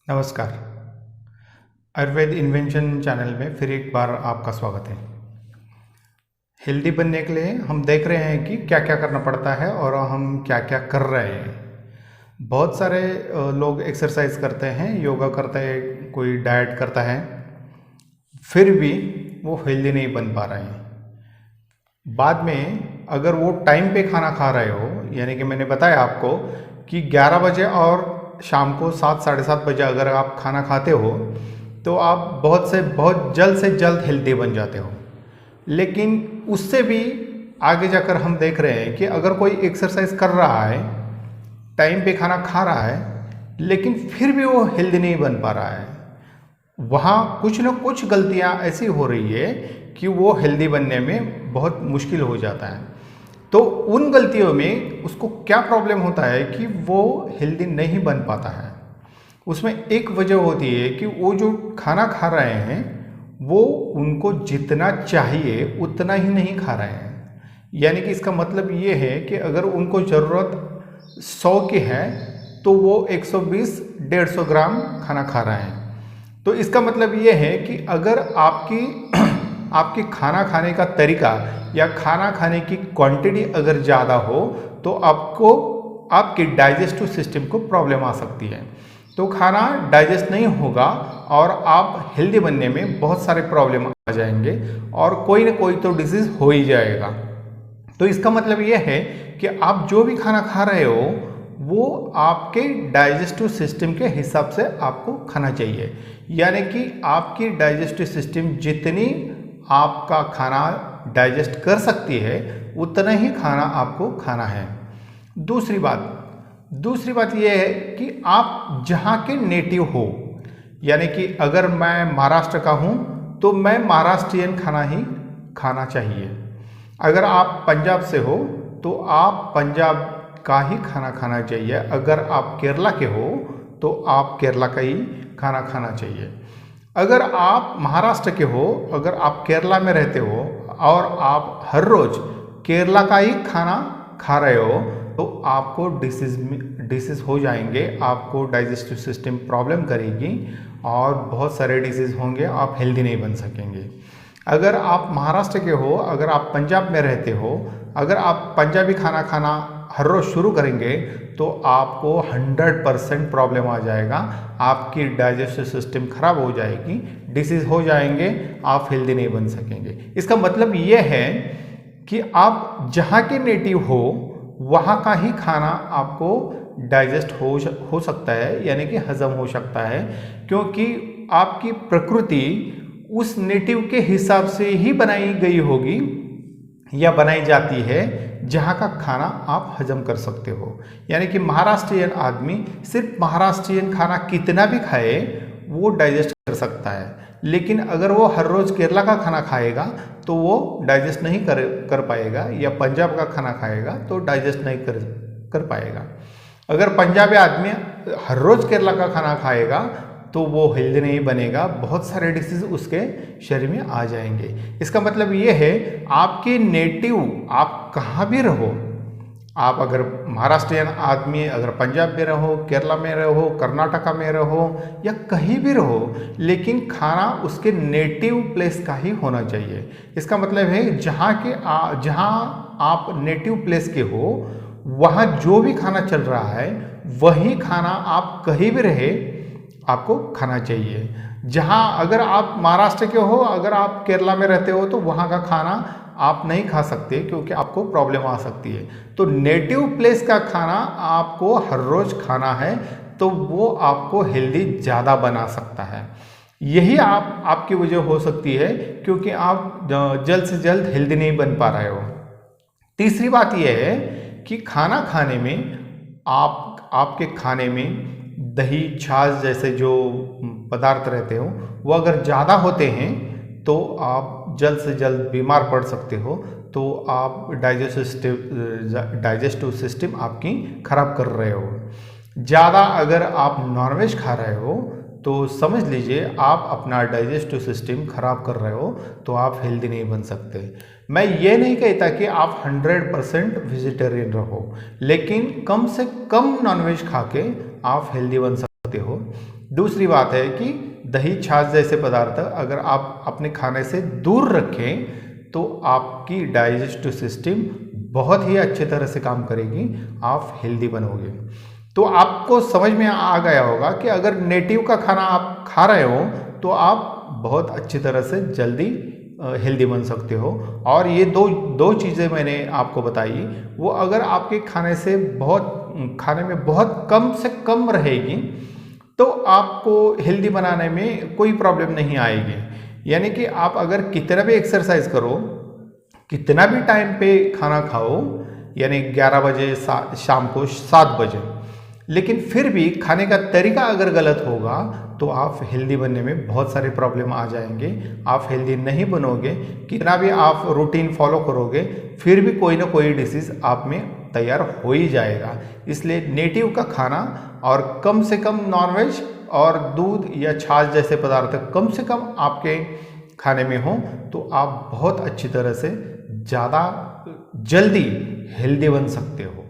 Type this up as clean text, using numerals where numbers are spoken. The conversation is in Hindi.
नमस्कार। आयुर्वेद इन्वेंशन चैनल में फिर एक बार आपका स्वागत है। हेल्दी बनने के लिए हम देख रहे हैं कि क्या क्या करना पड़ता है और हम क्या क्या कर रहे हैं। बहुत सारे लोग एक्सरसाइज करते हैं, योगा करते हैं, कोई डाइट करता है, फिर भी वो हेल्दी नहीं बन पा रहे हैं। बाद में अगर वो टाइम पे खाना खा रहे हो, यानी कि मैंने बताया आपको कि 11 बजे और शाम को 7 साढ़े 7 बजे अगर आप खाना खाते हो तो आप बहुत जल्द से जल्द हेल्दी बन जाते हो। लेकिन उससे भी आगे जाकर हम देख रहे हैं कि अगर कोई एक्सरसाइज कर रहा है, टाइम पे खाना खा रहा है, लेकिन फिर भी वो हेल्दी नहीं बन पा रहा है, वहाँ कुछ न कुछ गलतियाँ ऐसी हो रही है कि वो हेल्दी बनने में बहुत मुश्किल हो जाता है। तो उन गलतियों में उसको क्या प्रॉब्लम होता है कि वो हेल्दी नहीं बन पाता है। उसमें एक वजह होती है कि वो जो खाना खा रहे हैं वो उनको जितना चाहिए उतना ही नहीं खा रहे हैं। यानी कि इसका मतलब ये है कि अगर उनको ज़रूरत 100 की है तो वो 120-150 ग्राम खाना खा रहे हैं। तो इसका मतलब ये है कि अगर आपकी खाना खाने का तरीका या खाना खाने की क्वांटिटी अगर ज़्यादा हो तो आपको आपके डाइजेस्टिव सिस्टम को प्रॉब्लम आ सकती है। तो खाना डाइजेस्ट नहीं होगा और आप हेल्दी बनने में बहुत सारे प्रॉब्लम आ जाएंगे और कोई ना कोई तो डिजीज़ हो ही जाएगा। तो इसका मतलब ये है कि आप जो भी खाना खा रहे हो वो आपके डाइजेस्टिव सिस्टम के हिसाब से आपको खाना चाहिए। यानी कि आपकी डाइजेस्टिव सिस्टम जितनी आपका खाना डाइजेस्ट कर सकती है उतना ही खाना आपको खाना है। दूसरी बात यह है कि आप जहाँ के नेटिव हो, यानी कि अगर मैं महाराष्ट्र का हूँ तो मैं महाराष्ट्रियन खाना ही खाना चाहिए। अगर आप पंजाब से हो तो आप पंजाब का ही खाना खाना चाहिए। अगर आप केरला के हो तो आप केरला का ही खाना खाना चाहिए। अगर आप महाराष्ट्र के हो, अगर आप केरला में रहते हो और आप हर रोज़ केरला का ही खाना खा रहे हो तो आपको डिसीज़ हो जाएंगे, आपको डाइजेस्टिव सिस्टम प्रॉब्लम करेगी और बहुत सारे डिसीज़ होंगे, आप हेल्दी नहीं बन सकेंगे। अगर आप महाराष्ट्र के हो, अगर आप पंजाब में रहते हो, अगर आप पंजाबी खाना खाना हर रोज़ शुरू करेंगे तो आपको 100% प्रॉब्लम आ जाएगा, आपकी डाइजेस्टिव सिस्टम खराब हो जाएगी, डिसीज़ हो जाएंगे, आप हेल्दी नहीं बन सकेंगे। इसका मतलब ये है कि आप जहाँ के नेटिव हो वहाँ का ही खाना आपको डाइजेस्ट हो सकता है, यानी कि हजम हो सकता है, क्योंकि आपकी प्रकृति उस नेटिव के हिसाब से ही बनाई गई होगी या बनाई जाती है जहाँ का खाना आप हजम कर सकते हो। यानी कि महाराष्ट्रियन आदमी सिर्फ महाराष्ट्रियन खाना कितना भी खाए वो डाइजेस्ट कर सकता है, लेकिन अगर वो हर रोज़ केरला का खाना खाएगा तो वो डाइजेस्ट नहीं कर पाएगा, या पंजाब का खाना खाएगा तो डाइजेस्ट नहीं कर पाएगा। अगर पंजाबी आदमी हर रोज़ केरला का खाना खाएगा तो वो हेल्दी नहीं बनेगा, बहुत सारे डिसीज उसके शरीर में आ जाएंगे। इसका मतलब ये है आपके नेटिव, आप कहाँ भी रहो, आप अगर महाराष्ट्रियन आदमी अगर पंजाब में रहो, केरला में रहो, कर्नाटका में रहो या कहीं भी रहो, लेकिन खाना उसके नेटिव प्लेस का ही होना चाहिए। इसका मतलब है जहाँ आप नेटिव प्लेस के हो वहाँ जो भी खाना चल रहा है वही खाना आप कहीं भी रहे आपको खाना चाहिए। जहाँ अगर आप महाराष्ट्र के हो, अगर आप केरला में रहते हो तो वहाँ का खाना आप नहीं खा सकते क्योंकि आपको प्रॉब्लम आ सकती है। तो नेटिव प्लेस का खाना आपको हर रोज़ खाना है तो वो आपको हेल्दी ज़्यादा बना सकता है। यही आपकी वजह हो सकती है क्योंकि आप जल्द से जल्द हेल्दी नहीं बन पा रहे हो। तीसरी बात यह है कि खाना खाने में आपके खाने में दही छाछ जैसे जो पदार्थ रहते हो वो अगर ज़्यादा होते हैं तो आप जल्द से जल्द बीमार पड़ सकते हो। तो आप डाइजेस्टिव सिस्टम आपकी खराब कर रहे हो। ज़्यादा अगर आप नॉनवेज खा रहे हो तो समझ लीजिए आप अपना डाइजेस्टिव सिस्टम खराब कर रहे हो, तो आप हेल्दी नहीं बन सकते। मैं ये नहीं कहता कि आप 100% वेजिटेरियन रहो, लेकिन कम से कम नॉनवेज खा के आप हेल्दी बन सकते हो। दूसरी बात है कि दही छाछ जैसे पदार्थ अगर आप अपने खाने से दूर रखें तो आपकी डाइजेस्टिव सिस्टम बहुत ही अच्छे तरह से काम करेगी, आप हेल्दी बनोगे। तो आपको समझ में आ गया होगा कि अगर नेटिव का खाना आप खा रहे हो तो आप बहुत अच्छी तरह से जल्दी हेल्दी बन सकते हो। और ये दो चीज़ें मैंने आपको बताई, वो अगर आपके खाने में बहुत कम से कम रहेगी तो आपको हेल्दी बनाने में कोई प्रॉब्लम नहीं आएगी। यानी कि आप अगर कितना भी एक्सरसाइज करो, कितना भी टाइम पे खाना खाओ, यानी 11 बजे शाम को 7 बजे, लेकिन फिर भी खाने का तरीका अगर गलत होगा तो आप हेल्दी बनने में बहुत सारे प्रॉब्लम आ जाएंगे, आप हेल्दी नहीं बनोगे। कितना भी आप रूटीन फॉलो करोगे फिर भी कोई ना कोई डिसीज़ आप में तैयार हो ही जाएगा। इसलिए नेटिव का खाना और कम से कम नॉनवेज और दूध या छाछ जैसे पदार्थ कम से कम आपके खाने में हो तो आप बहुत अच्छी तरह से ज़्यादा जल्दी हेल्दी बन सकते हो।